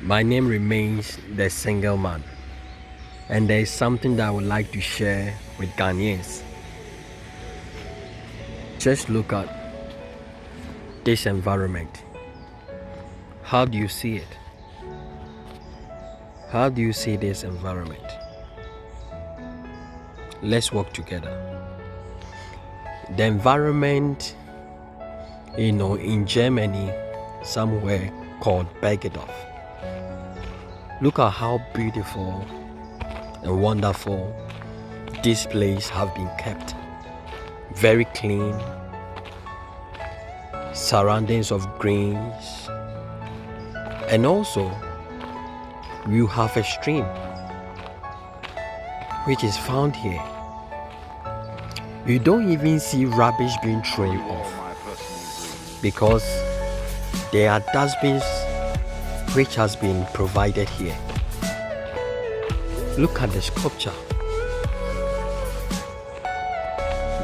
My name remains the single man, and there is something that I would like to share with Ghanaians. Just look at this environment. How do you see it? How do you see this environment? Let's work together. The environment, in Germany, somewhere called Bergedorf. Look at how beautiful and wonderful this place have been kept. Very clean, surroundings of greens, and also you have a stream which is found here. You don't even see rubbish being thrown off because there are dustbins which has been provided here. Look at the sculpture.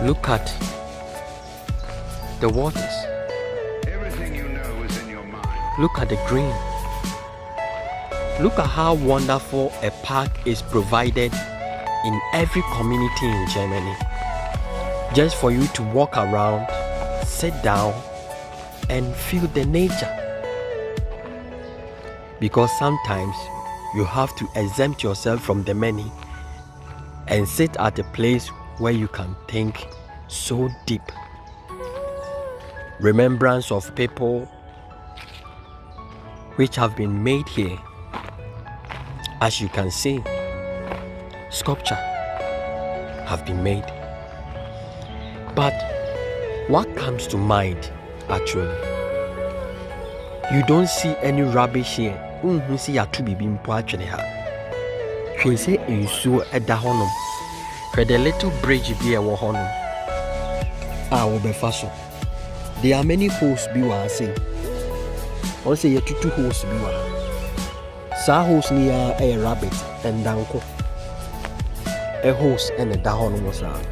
Look at the waters. Everything you know is in your mind. Look at the green. Look at how wonderful a park is provided in every community in Germany. Just for you to walk around, sit down, and feel the nature. Because sometimes you have to exempt yourself from the many and sit at a place where you can think so deep. Remembrance of people which have been made here. As you can see, sculpture have been made. But what comes to mind actually? You don't see any rubbish here. See ya to be being poachene ha. She say in so at the honum. For the little bridge be a honum. I will be fashion. There are many hosts be one say. One say you two hosts be one. Sa host near a rabbit and danko. A host and a dahon was out.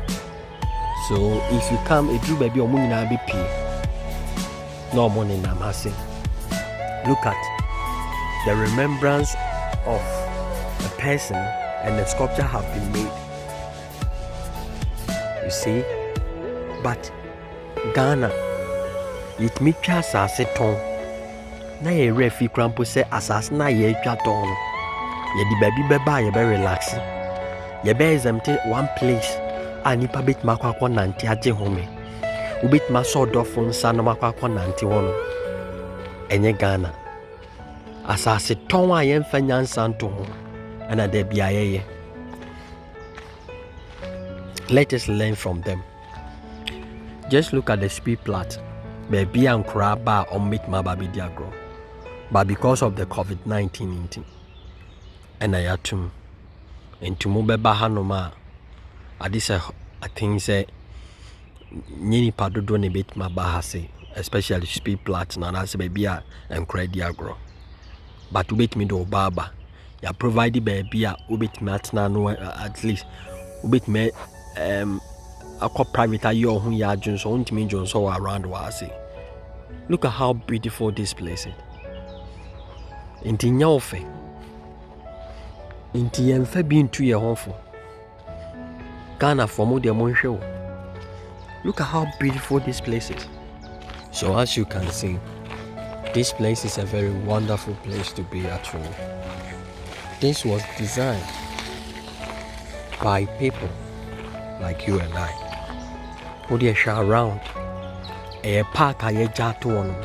So if you come a drew baby or moon in BP, no money in Amhasi. Look at the remembrance of a person and the sculpture have been made. You see? But Ghana, it me chasa se ton. Na ye refi crampo se asas na ye twa ton. Ye di baby beba ye be relax. Ye be exempted one place. Nipa bit makwa kwa nanti aje home. Ubit maso dofo nsa na makwa kwa nanti wono. Enye Ghana. Asase ton a yemfa nyansa nto ho. Ana de bia ye. Let us learn from them. Just look at the speed plat. Baby and craba on meet my baby diagro. But because of the COVID-19 and I had to into mobeba hanoma. I think say nini padodo ne bit ma bahase, especially speed plat na na se baby and credit agro. But ubit me do baba. Ya provide baby a ubit me atna no at least ubit me akwa private ayo hu ya adwun so untimi dwun so around wa say. Look at how beautiful this place is. Inti nya ofe. Inti yemfa bi ntu ye honfo. Ghana for more than one show. Look at how beautiful this place is. So as you can see, this place is a very wonderful place to be actually. This was designed by people like you and I. Who they share around a park a jato on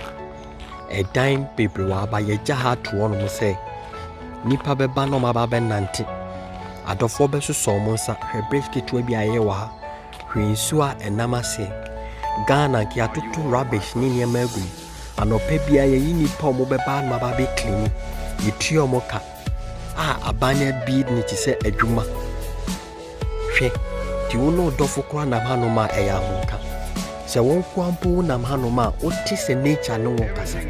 a dime people by a jahat to one say Nipa beba no mababe nanti. Adofo beso so monsa hwebreski to bia ye wa hwensu a enamase Ghana ki atutu rubbish ni niema agu anope bia ye nipa omo beba no mababe clean yitu omo ka abanya bid ni ti se adwuma hwe ti wono dofo kwa na hano ma eya honka se won kwampo na hano ma oti se nature no wokasa.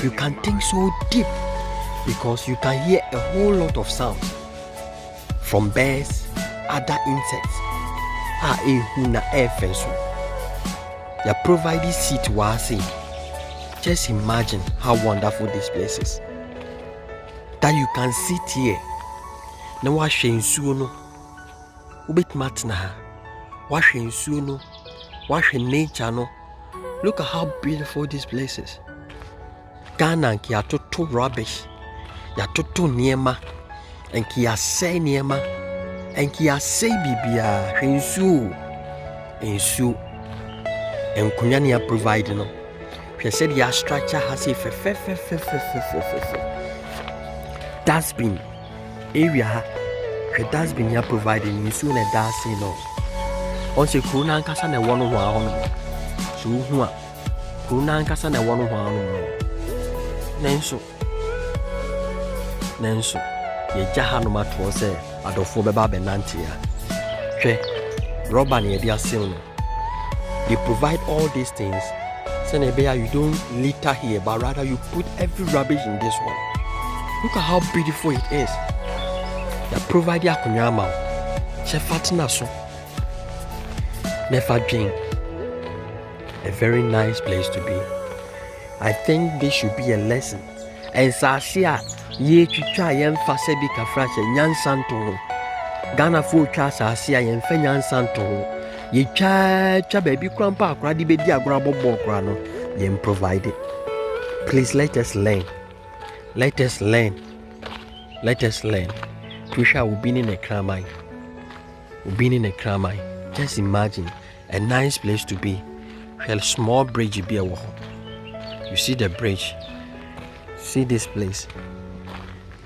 You can think so deep because you can hear a whole lot of sound from birds, other insects. Huna efenso. Ya provide seat wasi. Just imagine how wonderful this place is. that you can sit here. Na wahwe nsuo no. Ubetuma tena ha. Wahwe nsuo no. Wahwe nature no. Look at how beautiful this place is. Ghana nki atoto rubbish. Yatoto niema. Enki yasɛ niema. Enki yasɛ bibia. Hwe nsuo. Nsuo. Enkunya ni ya provide no. Hwe sɛ dia structure ha say fe. Dustbin. Area ha. Hwe dustbin ya provide nsuo na dasi no. Onse kuro na nkasa na ɛwɔ no ho ahɔ no. So hu a kuro na nkasa na ɛwɔ no ho ahɔ no. Nenso yɛgya ha no matoɔ sɛ adɔfoɔ bɛba abɛnante a. Hwɛ rubber na yɛde asew no. They provide all these things. So you don't litter here, but rather you put every rubbish in this one. Look at how beautiful it is. They provide yakunyama. Shefatina so. Never drink. A very nice place to be. I think this should be a lesson. And Sasia, ye chicha yen fasebi kafrache nyan santo. Ghana fo cha Sasia yen fe nyan santo. Ye cha baby grandpa kradi be di agora bobo kra no yen provide it. Please let us learn. Let us learn. Twisha will be in a cramai. Just imagine a nice place to be. A small bridge be a walk. You see the bridge. See this place.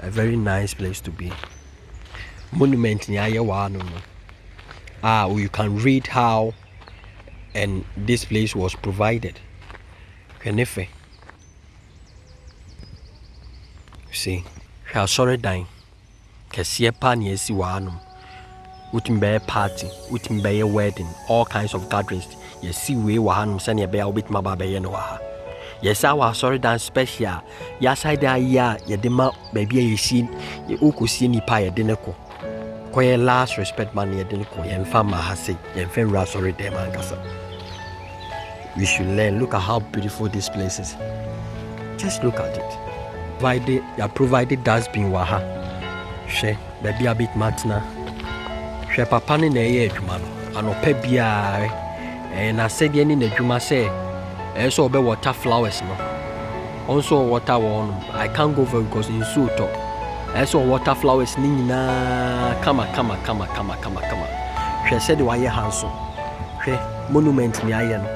A very nice place to be. Monument in Ayawa. You can read how and this place was provided. Kenefe. See, how sorry dying. Kesie pan yesi wanum. Utimbe party, utimbe wedding, all kinds of gatherings. Yesi we wahanum send be a bit mababe no. Yes, our sorry dance special. Yes, I da ya yedema baby ye seen ye uku see ni pa yedeneko. Koye last respect man yedeneko yen fama hase yen fen ra sorry dem ankasa. We should learn. Look at how beautiful this place is. Just look at it. Provided dustbin waha. She baby a bit matna. She papa ni na ye adwuma no. Anope bia na said ye ni na adwuma say so be water flowers no. Also water one. I can't go very because in so talk. So water flowers ni na kama. She said why handsome. She monument ni aye no.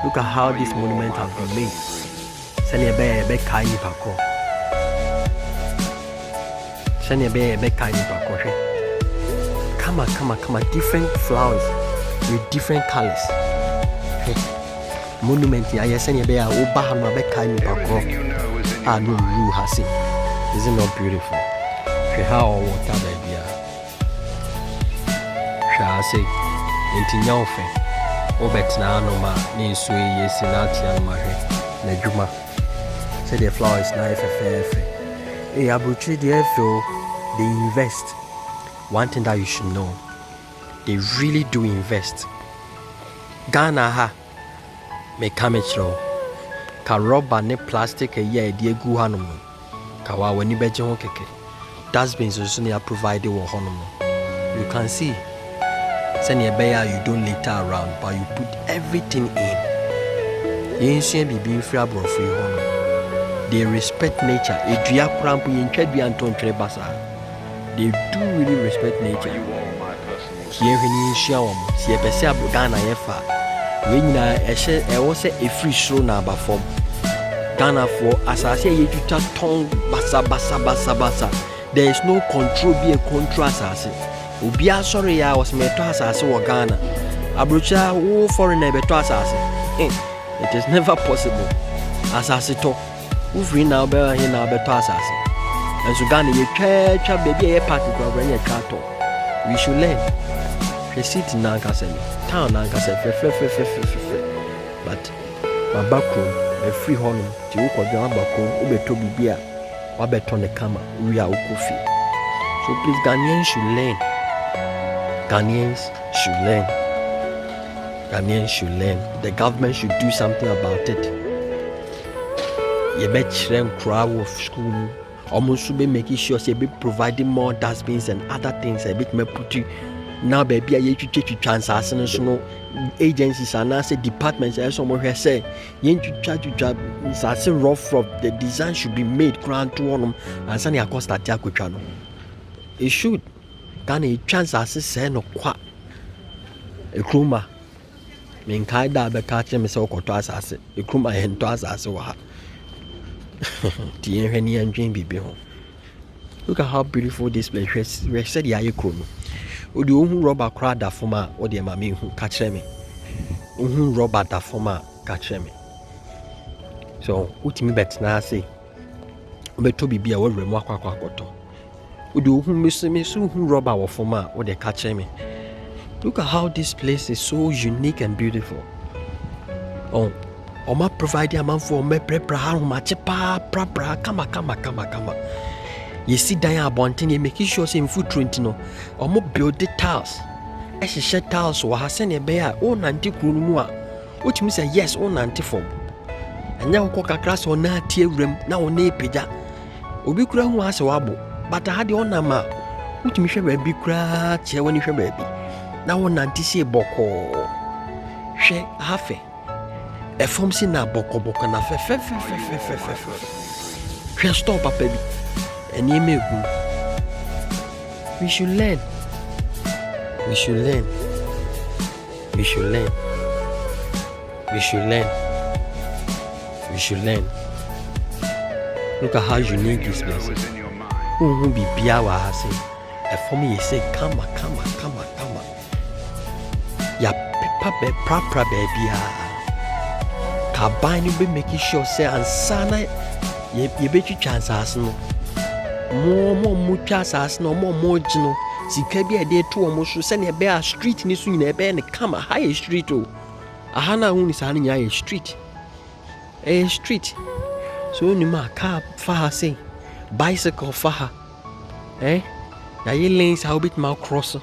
Look at how this monument has been made. Send be kai ni pako. Send be kai ni pako. Kama different flowers with different colors. Monument ya yesenya be a oba no be kai ni bakro no ru hase. Is it not beautiful? She how water baby a sha say enti nyaofe obetna no ma ni nsu yesi na atia no ma hwe na dwuma say the flowers na efefe abuchi the feel they invest. One thing that you should know, they really do invest. Ghana ha me kamechro ka rubber ne plastic ye de egu hanom ka wa wani beje ho keke dustbins so ne provided wo honom. You can see send your bear you don't litter around but you put everything in. Yensia bibi free for you honom. They respect nature. Edua krampo yentwa dua ntontwere basa. They do really respect nature. Here when you show them, see a person abroad Ghana yefa. When na was a free show na ba form. Ghana for as I say you to tongue basa. There is no control be a control asase. Obia sorry ya was me to asase wo Ghana. Abrocha wo foreigner be to asase. It is never possible. Asase to. Who free now be here now be to asase. And so Ghana you try baby a party go when you try to. We should learn. The city nankasa town nankasa fe. But my backroom a free home ti wo kodwa backroom wo beto bibia wa beto ne kama we are ukofi. So please Ghanaians should learn. Ghanaians should learn. The government should do something about it. You bet them crowd of school almost be making sure say be providing more dustbins and other things a bit me put you now baby I chance no agencies and I say departments and somewhere say say rough the design should be made grand to one and send your cost at no it should can a chance as say no kwa a kruma mean kaida be catch me so koto asase a kruma hen to asase wa the enhani and dream bibi ho. Look at how beautiful this place we said ya yekro odi ohun rubber crowd da forma o de ma me hu ka kire me ohun rubber da forma ka kire me so utimi betna say obeto bibia wo remu akwa akoto odi ohun mesu ohun rubber wo forma o de ka kire me. Look at how this place is so unique and beautiful. Oh, Oma providing a man for me prepare how much pa kama. You see Diana Bontin, you making sure say in food trend no. Omo build the tiles. As she shed tiles so ha send a bear own anti kurumua. Which means say yes own anti form. And now coca class on na tie room na on e peja. Obi kura hu ase wabo. But I had the honor ma. Which means baby kura che when you baby. Now on anti say boko. She hafe. A form si na boko na fe. She stop up baby. And you make we should learn. Look at how unique this place is. Who be biawa hase. A for me say kama. Ya pipa be pra baby. Kabani be making sure say ansana ye be chance as no. More mucha as no more jino. Sika bi ade to omo so se ne be a street ni so nyina be ne kama high street o. Ahana hu ni sa ne nya street. Street. So ni ma car fa say bicycle fa ha. Na ye lanes how bit ma cross.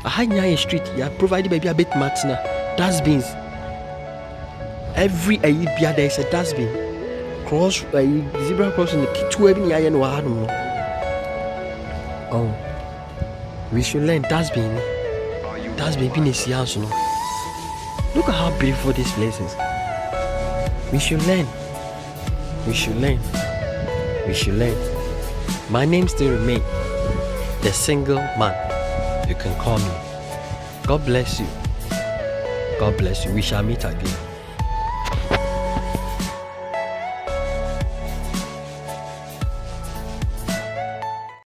Ahanya street ya provide baby a bit matna. Dustbins. Every bia there is a dustbin. Cross zebra crossing the two even ya no hanu. Oh. We should learn dustbin. Dustbin be nesians no. Look at how beautiful this place is. We should learn. My name still remains the single man. You can call me. God bless you. We shall meet again.